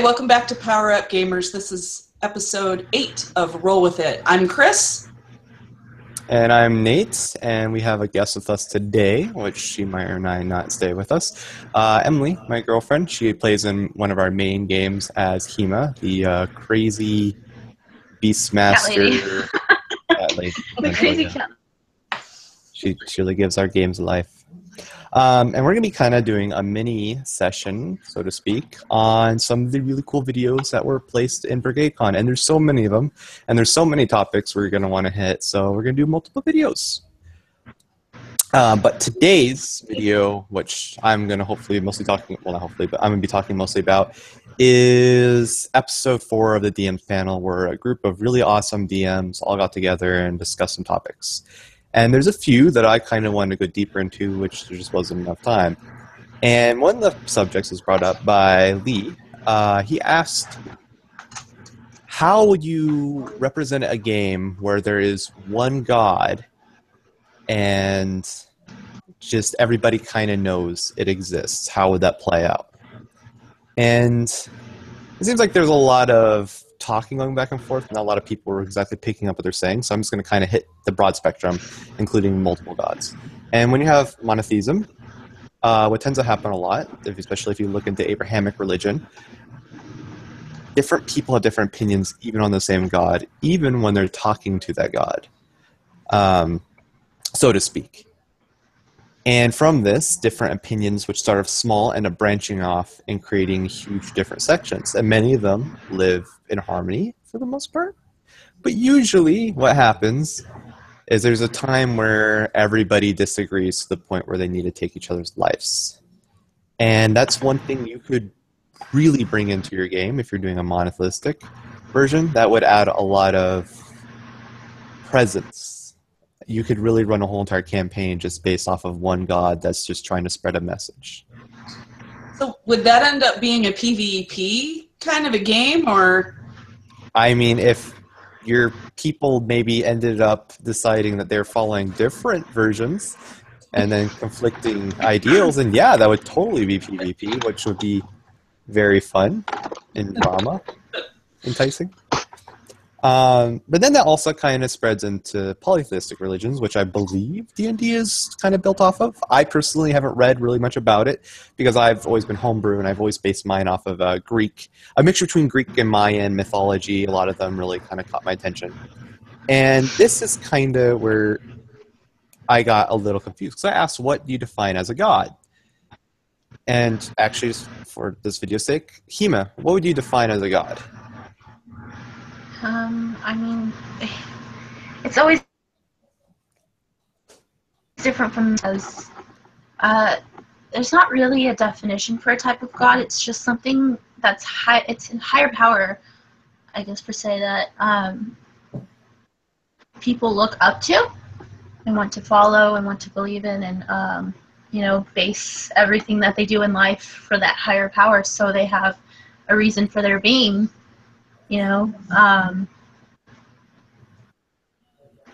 welcome back to Power Up Gamers. This is episode 8 of Roll With It. I'm Chris. And I'm Nate, and we have a guest with us today, which she might or might not stay with us. Emily, my girlfriend, she plays in one of our main games as Hema, the crazy Beastmaster cat lady. The crazy cat. She really gives our games life. And we're going to be kind of doing a mini session, so to speak, on some of the really cool videos that were placed in BrigadeCon. And there's so many of them, and there's so many topics we're going to want to hit, so we're going to do multiple videos. But today's video, which I'm going to hopefully mostly talking, well, not hopefully, but I'm going to be talking mostly about, is episode 4 of the DMs panel, where a group of really awesome DMs all got together and discussed some topics. And there's a few that I kind of wanted to go deeper into, which there just wasn't enough time. And one of the subjects was brought up by Lee. He asked, how would you represent a game where there is one god and just everybody kind of knows it exists? How would that play out? And it seems like there's a lot of talking going back and forth, not a lot of people were exactly picking up what they're saying, so I'm just going to kind of hit the broad spectrum, including multiple gods. And when you have monotheism, what tends to happen a lot, especially if you look into Abrahamic religion, different people have different opinions even on the same god, even when they're talking to that god, so to speak. And from this, different opinions which start off small end up branching off and creating huge different sections. And many of them live in harmony for the most part. But usually what happens is there's a time where everybody disagrees to the point where they need to take each other's lives. And that's one thing you could really bring into your game if you're doing a monotheistic version. That would add a lot of presence. You could really run a whole entire campaign just based off of one god that's just trying to spread a message. So would that end up being a PvP kind of a game, or? I mean, if your people maybe ended up deciding that they're following different versions and then conflicting ideals, and yeah, that would totally be PvP, which would be very fun and drama enticing. But then that also kind of spreads into polytheistic religions, which I believe D&D is kind of built off of. I personally haven't read really much about it because I've always been homebrew and I've always based mine off of Greek, a mixture between Greek and Mayan mythology. A lot of them really kind of caught my attention. And this is kind of where I got a little confused because I asked, what do you define as a god? And actually, just for this video's sake, Hema, what would you define as a god? I mean, it's always different from those. There's not really a definition for a type of god. It's just something that's high. It's in higher power, I guess, per se, that people look up to and want to follow and want to believe in, and base everything that they do in life for that higher power. So they have a reason for their being. I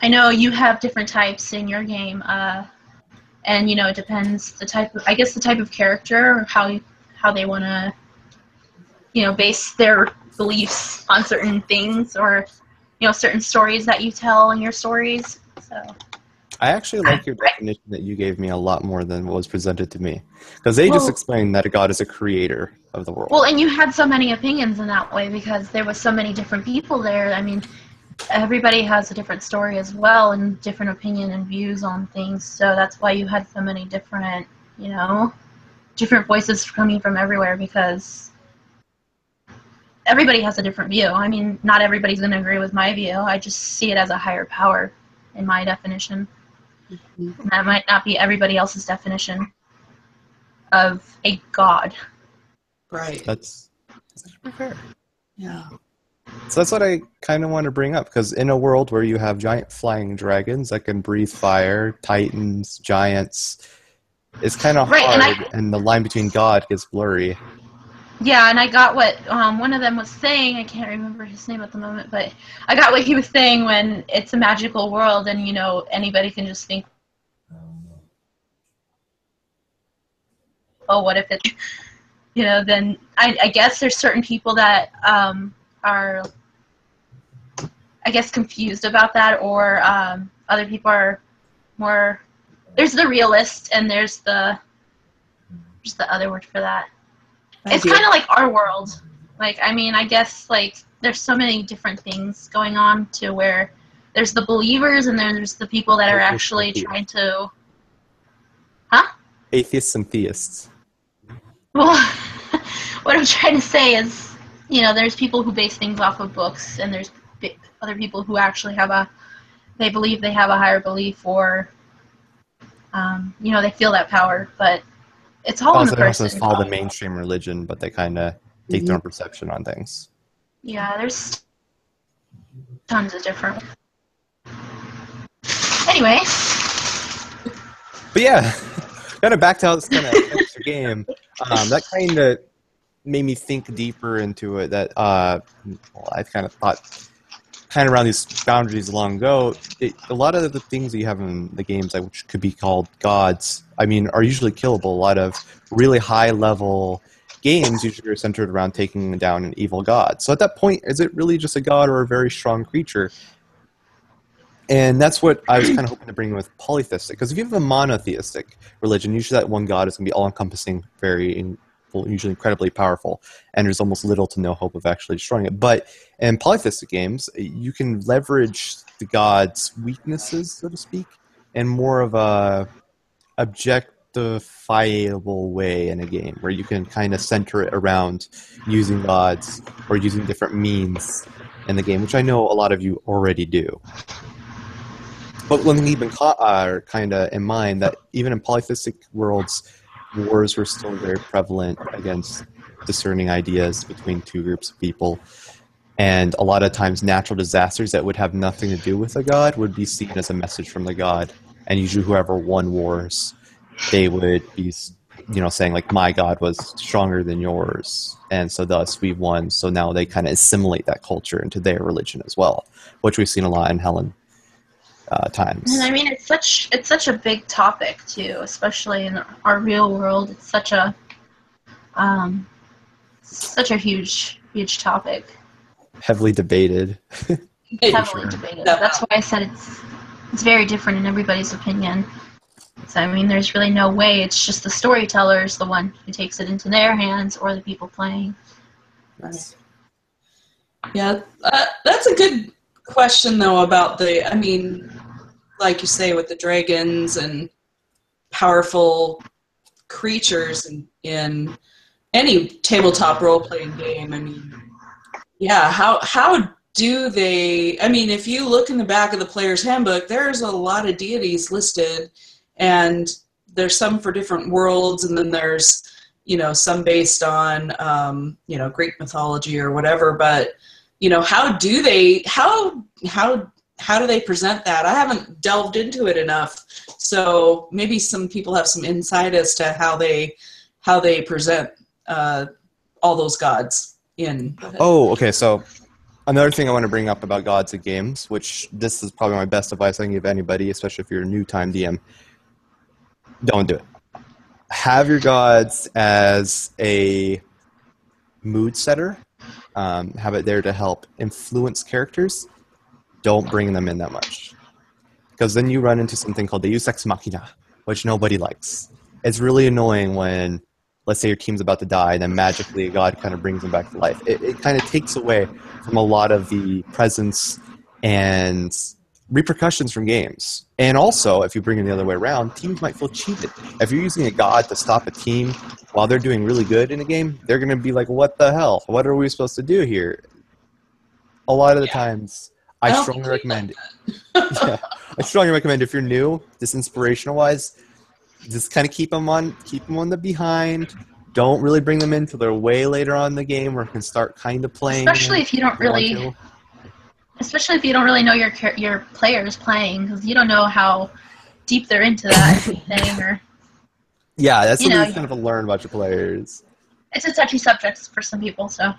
know you have different types in your game, and it depends the type of character, or how they want to, base their beliefs on certain things, or certain stories that you tell in your stories. So I actually like your definition that you gave me a lot more than what was presented to me, because they just explained that a god is a creator of the world. Well, and you had so many opinions in that way because there was so many different people there. I mean, everybody has a different story as well, and different opinion and views on things. So that's why you had so many different, different voices coming from everywhere, because everybody has a different view. I mean, not everybody's going to agree with my view. I just see it as a higher power in my definition. Mm-hmm. And that might not be everybody else's definition of a god. Right. That's fair. Yeah. So that's what I kind of want to bring up, because in a world where you have giant flying dragons that can breathe fire, titans, giants, it's kind of hard, and the line between god gets blurry. Yeah, and I got what one of them was saying. I can't remember his name at the moment, but I got what he was saying when it's a magical world and, anybody can just think, oh, what if it, then I guess there's certain people that are, I guess, confused about that, or other people are more. There's the realist, and there's the other word for that. It's kind of like our world. Like, I mean, I guess, like, there's so many different things going on to where there's the believers and then there's the people that are actually trying to... Huh? Atheists and theists. Well, what I'm trying to say is, there's people who base things off of books, and there's other people who actually they believe they have a higher belief, or, they feel that power, but it's all in the person. Also, follow the mainstream religion, but they kind of take their own perception on things. Yeah, there's tons of different. Anyway. But yeah, kind of back to how this kind of affects your game. That kind of made me think deeper into it. That I kind of thought, kind of around these boundaries long ago. A lot of the things that you have in the games, which could be called gods, I mean, are usually killable. A lot of really high-level games usually are centered around taking down an evil god. So at that point, is it really just a god or a very strong creature? And that's what I was kind of hoping to bring with polytheistic. Because if you have a monotheistic religion, usually that one god is going to be all-encompassing, usually incredibly powerful, and there's almost little to no hope of actually destroying it. But in polytheistic games, you can leverage the god's weaknesses, so to speak, in more of a objectifiable way in a game, where you can kind of center it around using gods or using different means in the game, which I know a lot of you already do. But one thing to keep kind of in mind, that even in polytheistic worlds, wars were still very prevalent against discerning ideas between two groups of people. And a lot of times natural disasters that would have nothing to do with a god would be seen as a message from the god. And usually whoever won wars, they would be, saying, like, my god was stronger than yours, and so thus we won. So now they kind of assimilate that culture into their religion as well, which we've seen a lot in Helen times. And I mean, it's such a big topic too, especially in our real world. It's such a huge topic. Heavily debated. Heavily debated. That's why I said it's very different in everybody's opinion. So I mean, there's really no way. It's just the storyteller is the one who takes it into their hands, or the people playing. Right. Yeah, that's a good question, though, about I mean, like you say, with the dragons and powerful creatures in any tabletop role-playing game. I mean, yeah, how do they... I mean, if you look in the back of the player's handbook, there's a lot of deities listed, and there's some for different worlds, and then there's, some based on, Greek mythology or whatever, but... how do they present that? I haven't delved into it enough, so maybe some people have some insight as to how they present all those gods in. Oh, okay. So another thing I want to bring up about gods in games, which this is probably my best advice I can give anybody, especially if you're a new time DM. Don't do it. Have your gods as a mood setter. Have it there to help influence characters. Don't bring them in that much, because then you run into something called the Deus Ex Machina, which nobody likes. It's really annoying when, let's say, your team's about to die, and then magically a god kind of brings them back to life. It kind of takes away from a lot of the presence and repercussions from games. And also, if you bring it the other way around, teams might feel cheated. If you're using a god to stop a team while they're doing really good in a game, they're going to be like, what the hell? What are we supposed to do here? A lot of the times, I strongly recommend if you're new, just inspirational-wise, just kind of keep them on the behind. Don't really bring them in until they're way later on in the game where you can start kind of playing. Especially if you don't really know your players playing, because you don't know how deep they're into that thing, or yeah, that's something you kind of learn about your players. It's a touchy subject for some people, so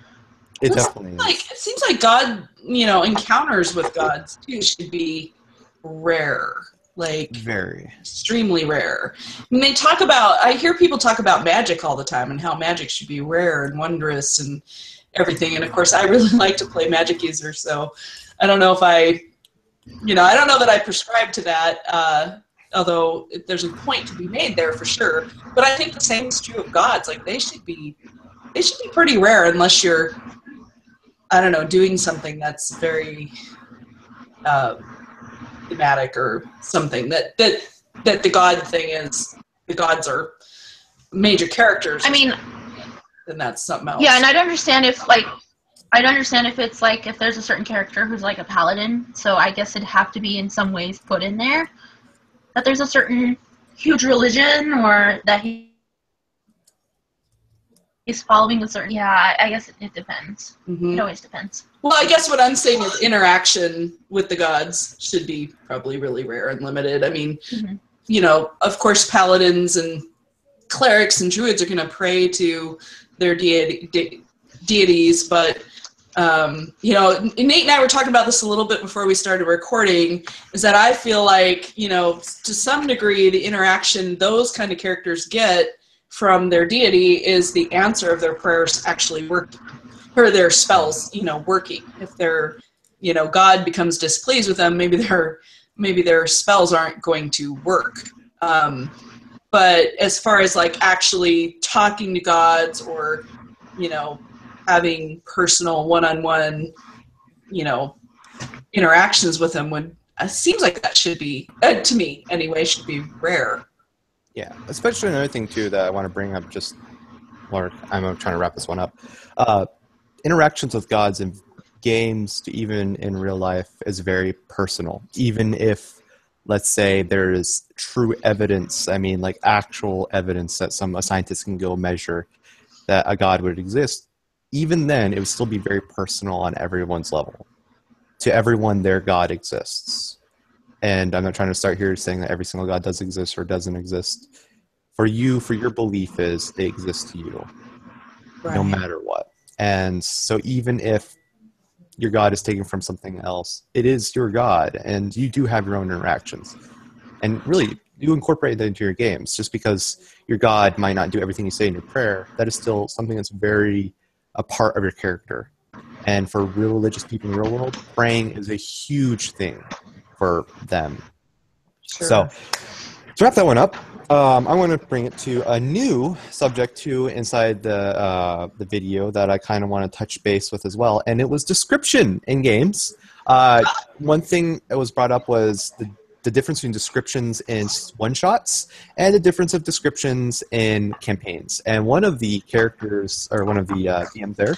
it definitely is. It seems like God, encounters with gods too should be rare. Like, Very. extremely rare. And they talk about, I hear people talk about magic all the time and how magic should be rare and wondrous and everything. And of course, I really like to play Magic User, so I don't know if I don't know that I prescribe to that, although there's a point to be made there for sure. But I think the same is true of gods. Like, they should be pretty rare unless you're, I don't know, doing something that's very thematic or something that the god thing is, the gods are major characters. I mean, then that's something else. yeah, and I'd understand if it's like if there's a certain character who's like a paladin, so I guess it'd have to be in some ways put in there that there's a certain huge religion or that he's following a certain. Yeah, I guess it depends. Mm-hmm. It always depends. Well, I guess what I'm saying is interaction with the gods should be probably really rare and limited. I mean, of course, paladins and clerics and druids are going to pray to their deities, but Nate and I were talking about this a little bit before we started recording, is that I feel like, to some degree, the interaction those kind of characters get from their deity is the answer of their prayers actually working, or their spells, working. If their, God becomes displeased with them, maybe their spells aren't going to work. But as far as like actually talking to gods or, having personal one-on-one, interactions with them, it seems like that should be, to me anyway, should be rare. Yeah, especially another thing too that I want to bring up, I'm trying to wrap this one up. Interactions with gods in games to even in real life is very personal. Even if, let's say, there is true evidence, like actual evidence that a scientist can go measure that a god would exist, even then it would still be very personal on everyone's level. To everyone, their god exists. And I'm not trying to start here saying that every single god does exist or doesn't exist. For you, for your belief is they exist to you, right, no matter what. And so even if your god is taken from something else, it is your god, and you do have your own interactions. And really, you incorporate that into your games. Just because your god might not do everything you say in your prayer, that is still something that's very a part of your character. And for real religious people in the real world, praying is a huge thing for them. Sure. So, to wrap that one up, I want to bring it to a new subject too inside the video that I kind of want to touch base with as well, and it was description in games. One thing that was brought up was the difference between descriptions in one-shots and the difference of descriptions in campaigns. And one of the characters, or one of the DMs there,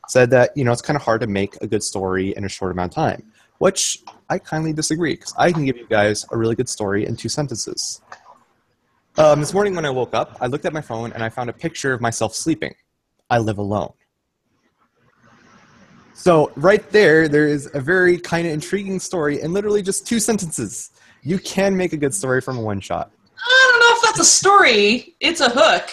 said that it's kind of hard to make a good story in a short amount of time, which I kindly disagree, because I can give you guys a really good story in 2 sentences. This morning when I woke up, I looked at my phone and I found a picture of myself sleeping. I live alone. So right there is a very kind of intriguing story in literally just 2 sentences. You can make a good story from a one-shot. I don't know if that's a story. It's a hook.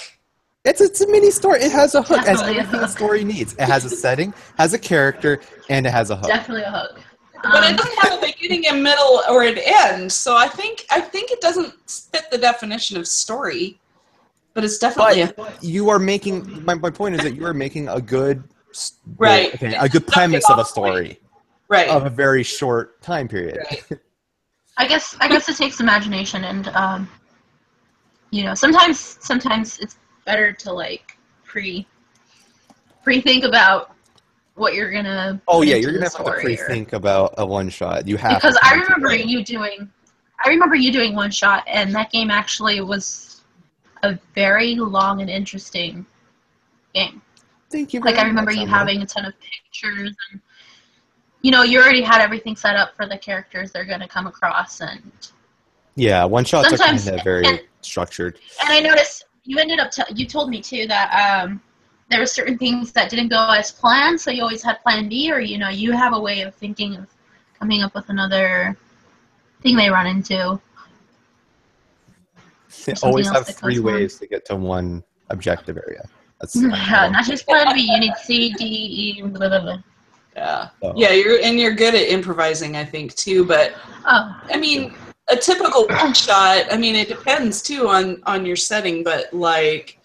It's a mini story. It has a hook. It has Definitely everything a a story needs. It has a setting, has a character, and it has a hook. Definitely a hook. But it doesn't have a beginning and middle or an end, so I think it doesn't fit the definition of story. But it's definitely. But you are making. My point is that you are making a good. Right. Okay, a good premise of a story. Right. Of a very short time period. Right. I guess it takes imagination, and sometimes it's better to like pre-think about what you're gonna. Oh yeah, you're gonna have to pre-think about a one shot. You have because I remember you doing one shot, and that game actually was a very long and interesting game. Thank you. Like I remember you having a ton of pictures, and you already had everything set up for the characters they're gonna come across, and yeah, one shots are kind of very structured. And I noticed you ended up you told me too that there were certain things that didn't go as planned, so you always had plan B, or you have a way of thinking of coming up with another thing they run into. They always have 3 ways to get to one objective area. That's not just plan B. You need C, D, E, blah, blah, blah. Yeah. So. Yeah, you're good at improvising, I think, too. But I mean, a typical one shot, I mean, it depends too on your setting, but like,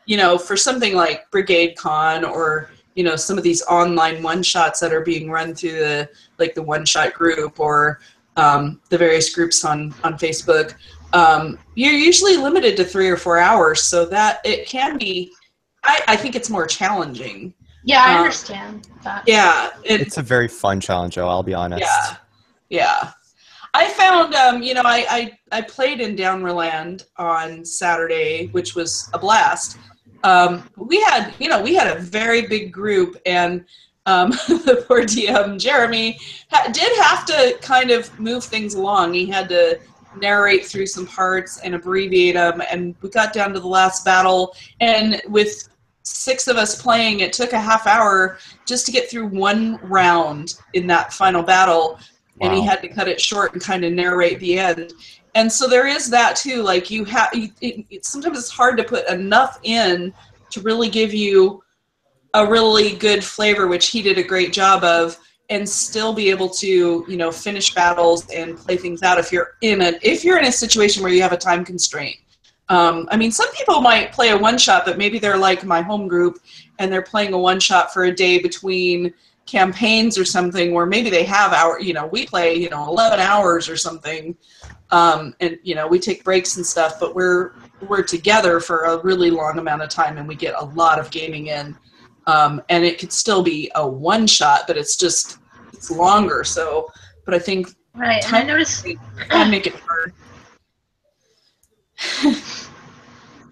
you know, for something like BrigadeCon or, you know, some of these online one shots that are being run through the one shot group or the various groups on Facebook, you're usually limited to 3 or 4 hours, so that it can be, I think it's more challenging. Yeah, I understand that. Yeah. It's a very fun challenge, though, I'll be honest. Yeah. Yeah. I found, you know, I played in Downriland on Saturday, which was a blast. We had a very big group, and the poor DM, Jeremy, did have to kind of move things along. He had to narrate through some parts and abbreviate them, and we got down to the last battle, and with 6 of us playing, it took a half hour just to get through one round in that final battle. Wow. And he had to cut it short and kind of narrate the end. And so there is that too. Like sometimes it's hard to put enough in to really give you a really good flavor, which he did a great job of, and still be able to, you know, finish battles and play things out if you're in a situation where you have a time constraint. I mean, some people might play a one-shot, but maybe they're like my home group, and they're playing a one-shot for a day between campaigns or something, where maybe they have we play, 11 hours or something, and, we take breaks and stuff, but we're together for a really long amount of time, and we get a lot of gaming in, and it could still be a one-shot, but it's longer, so, but I think right, and I noticed can make it hard.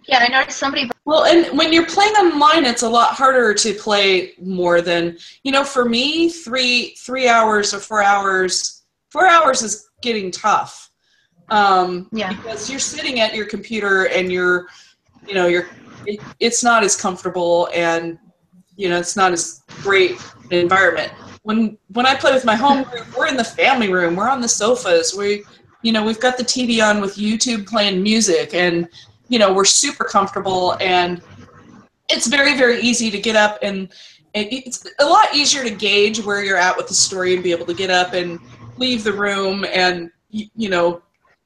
Yeah, I noticed somebody. Well, and when you're playing online, it's a lot harder to play more than, for me, 3 hours or 4 hours. 4 hours is getting tough. Yeah. Because you're sitting at your computer and it's not as comfortable, and, it's not as great an environment. When I play with my home group, we're in the family room, we're on the sofas, we've got the TV on with YouTube playing music, and, we're super comfortable, and it's very, very easy to get up, and it's a lot easier to gauge where you're at with the story and be able to get up and leave the room and,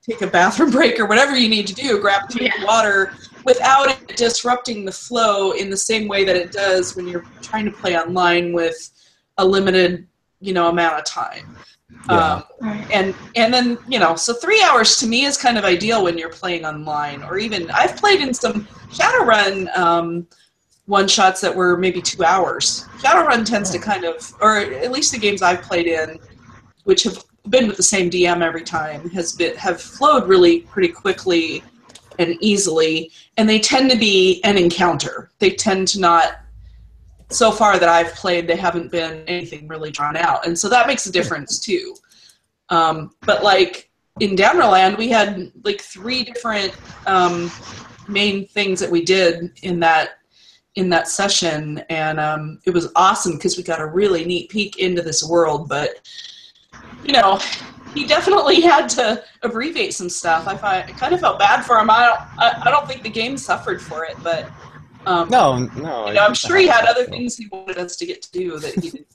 take a bathroom break or whatever you need to do, grab a drink of water, without it disrupting the flow in the same way that it does when you're trying to play online with a limited, amount of time. Yeah. And then, so 3 hours to me is kind of ideal when you're playing online, or even I've played in some Shadowrun one-shots that were maybe 2 hours. Shadowrun tends to kind of, or at least the games I've played in, which have been with the same DM every time, have flowed really pretty quickly and easily, and they tend to be an encounter. They tend to not, so far that I've played, they haven't been anything really drawn out, and so that makes a difference too. But like in Downriland, we had like 3 different main things that we did in that session, and it was awesome because we got a really neat peek into this world. But he definitely had to abbreviate some stuff. I kind of felt bad for him. I don't think the game suffered for it, but no. I'm sure he had other things he wanted us to get to do that he didn't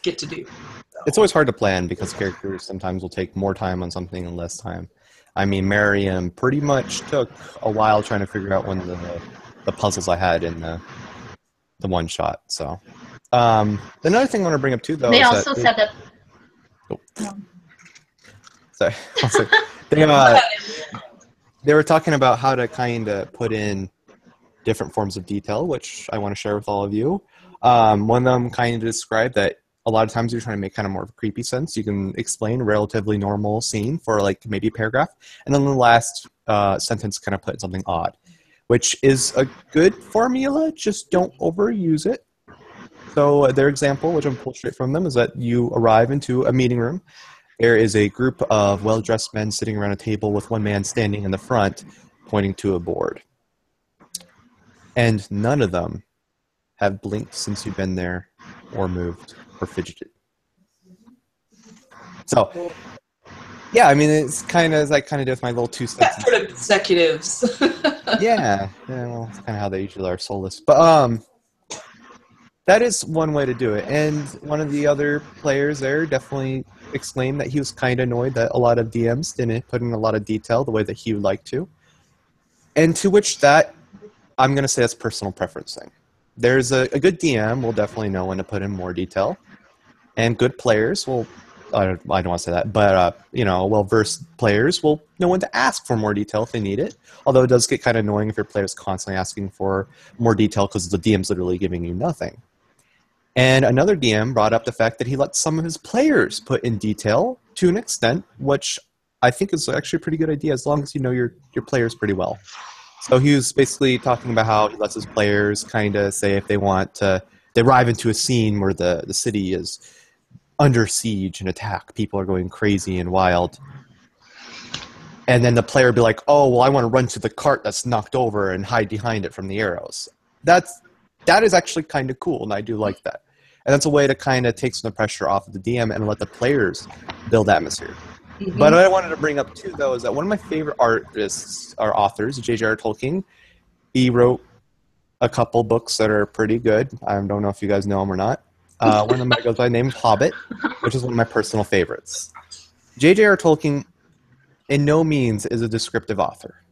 get to do. So. It's always hard to plan because characters sometimes will take more time on something and less time. I mean, Mariam pretty much took a while trying to figure out one of the puzzles I had in the one shot. So another thing I want to bring up too, though, they is also said that. Sorry. They were talking about how to kind of put in different forms of detail, which I want to share with all of you. One of them kind of described that a lot of times you're trying to make kind of more of a creepy sense. You can explain a relatively normal scene for like maybe a paragraph, and then the last sentence kind of put something odd, which is a good formula, just don't overuse it. So their example, which I'm pulled straight from them, is that you arrive into a meeting room. There is a group of well-dressed men sitting around a table with one man standing in the front pointing to a board. And none of them have blinked since you've been there, or moved, or fidgeted. So, yeah, I mean, it's kind of as I kind of do with my little 2 cents. That sort of executives. Yeah, well, it's kind of how they usually are soulless. But That is one way to do it. And one of the other players there definitely exclaimed that he was kind of annoyed that a lot of DMs didn't put in a lot of detail the way that he would like to. And to which that, I'm going to say that's personal preference thing. There's a good DM will definitely know when to put in more detail. And good players will, I don't want to say that, but, well-versed players will know when to ask for more detail if they need it. Although it does get kind of annoying if your player's constantly asking for more detail because the DM's literally giving you nothing. And another DM brought up the fact that he lets some of his players put in detail to an extent, which I think is actually a pretty good idea as long as you know your players pretty well. So he was basically talking about how he lets his players kind of say if they want to, they arrive into a scene where the city is under siege and attack. People are going crazy and wild. And then the player would be like, oh, well, I want to run to the cart that's knocked over and hide behind it from the arrows. That is actually kind of cool, and I do like that. And that's a way to kind of take some of the pressure off of the DM and let the players build atmosphere. Mm-hmm. But what I wanted to bring up, too, though, is that one of my favorite artists or authors, J.J.R. Tolkien, he wrote a couple books that are pretty good. I don't know if you guys know him or not. One of them goes by the name of Hobbit, which is one of my personal favorites. J.J.R. Tolkien, in no means, is a descriptive author.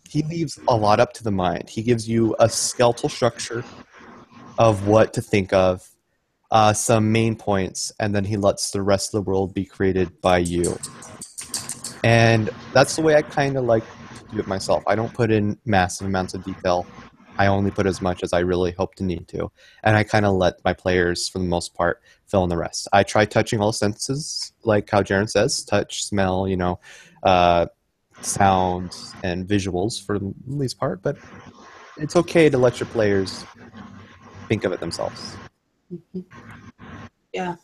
He leaves a lot up to the mind. He gives you a skeletal structure of what to think of, some main points, and then he lets the rest of the world be created by you. And that's the way I kind of like to do it myself. I don't put in massive amounts of detail. I only put as much as I really hope to need to. And I kind of let my players, for the most part, fill in the rest. I try touching all senses, like how Jaren says, touch, smell, sound, and visuals for the least part. But it's okay to let your players think of it themselves. Yeah.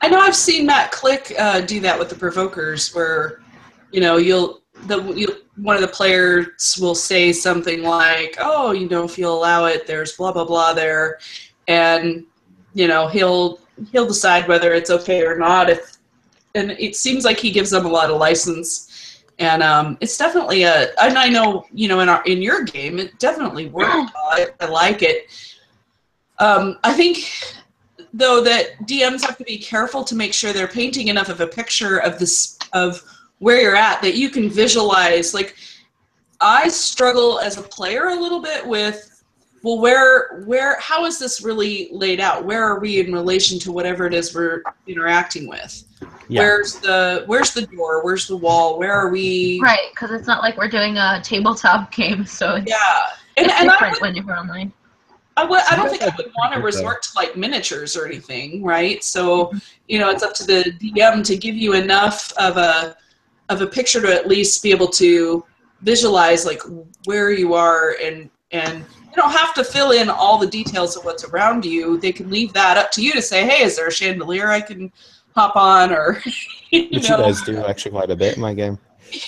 I know I've seen Matt Click do that with the Provokers where, one of the players will say something like, oh, if you allow it, there's blah, blah, blah there. And, he'll decide whether it's okay or not. And it seems like he gives them a lot of license. And it's definitely and I know, in your game, it definitely worked. I like it. I think, though, that DMs have to be careful to make sure they're painting enough of a picture of where you're at that you can visualize. Like, I struggle as a player a little bit with, well, how is this really laid out? Where are we in relation to whatever it is we're interacting with? Yeah. Where's the door? Where's the wall? Where are we? Right, because it's not like we're doing a tabletop game, so it's different when you're online. I don't think I would want to resort to like miniatures or anything, right? So, it's up to the DM to give you enough of a picture to at least be able to visualize like where you are, and you don't have to fill in all the details of what's around you. They can leave that up to you to say, hey, is there a chandelier I can hop on, or Which you guys do actually quite a bit in my game.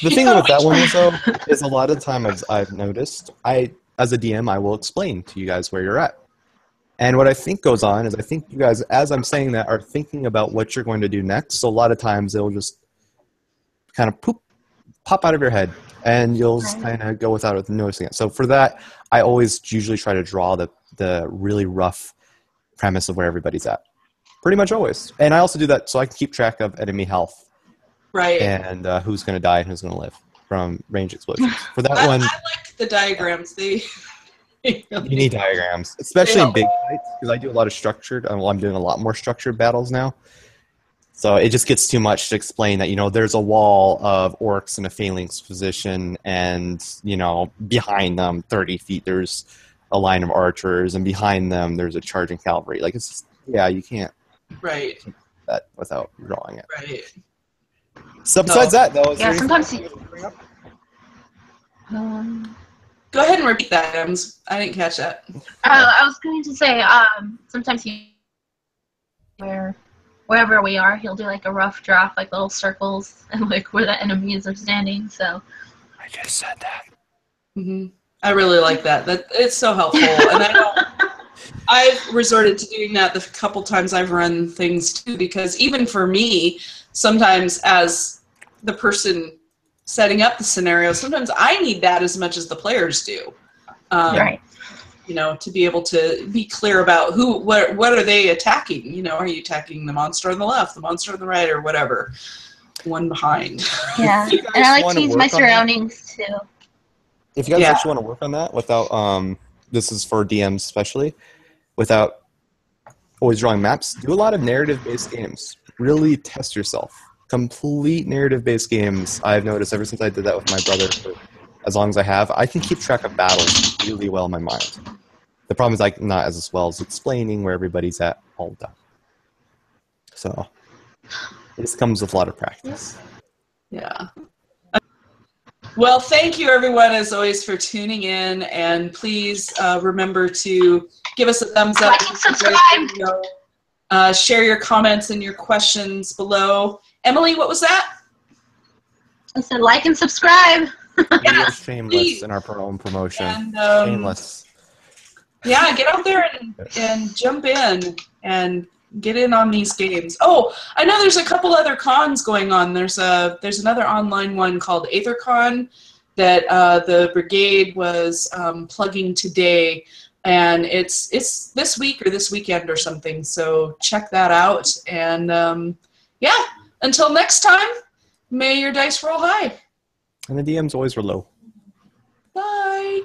The thing with that one is, though, is a lot of the time I've noticed, as a DM, I will explain to you guys where you're at. And what I think goes on is I think you guys, as I'm saying that, are thinking about what you're going to do next. So a lot of times it'll just kind of pop out of your head, and you'll just kind of go without noticing it. So for that, I always usually try to draw the really rough premise of where everybody's at. Pretty much always. And I also do that so I can keep track of enemy health. Right. And who's going to die and who's going to live from range explosions. For that one, I like the diagrams. You need diagrams, especially in big fights, because I do a lot of structured. I'm doing a lot more structured battles now. So it just gets too much to explain that, there's a wall of orcs in a phalanx position, and, behind them, 30 feet, there's a line of archers, and behind them, there's a charging cavalry. Like, it's just, you can't do that without drawing it. Right. So besides that, though, sometimes go ahead and repeat that, Adams. I didn't catch that. I was going to say, sometimes wherever we are, he'll do like a rough draft, like little circles, and like where the enemies are standing. So I just said that. Mm-hmm. I really like that. It's so helpful, and I've resorted to doing that the couple times I've run things too, because even for me, sometimes as the person setting up the scenario, sometimes I need that as much as the players do. Right. you know, to be able to be clear about what are they attacking? You know, are you attacking the monster on the left, the monster on the right, or whatever? One behind. Yeah, and I like to use my surroundings too. If you guys actually want to work on that without, this is for DMs especially, without always drawing maps, do a lot of narrative-based games. Really test yourself. Complete narrative-based games. I've noticed ever since I did that with my brother for as long as I have, I can keep track of battles really well in my mind. The problem is like not as well as explaining where everybody's at all the time. So this comes with a lot of practice. Yeah. Well, thank you everyone as always for tuning in, and please remember to give us a thumbs up. Like and subscribe. Share your comments and your questions below. Emily, what was that? I said like and subscribe. We are shameless in our own promotion. And, shameless. Yeah, get out there and jump in and get in on these games. Oh, I know there's a couple other cons going on. There's another online one called AetherCon that the Brigade was plugging today, and it's this week or this weekend or something. So check that out. And yeah, until next time, may your dice roll high. And the DMs always were low. Bye.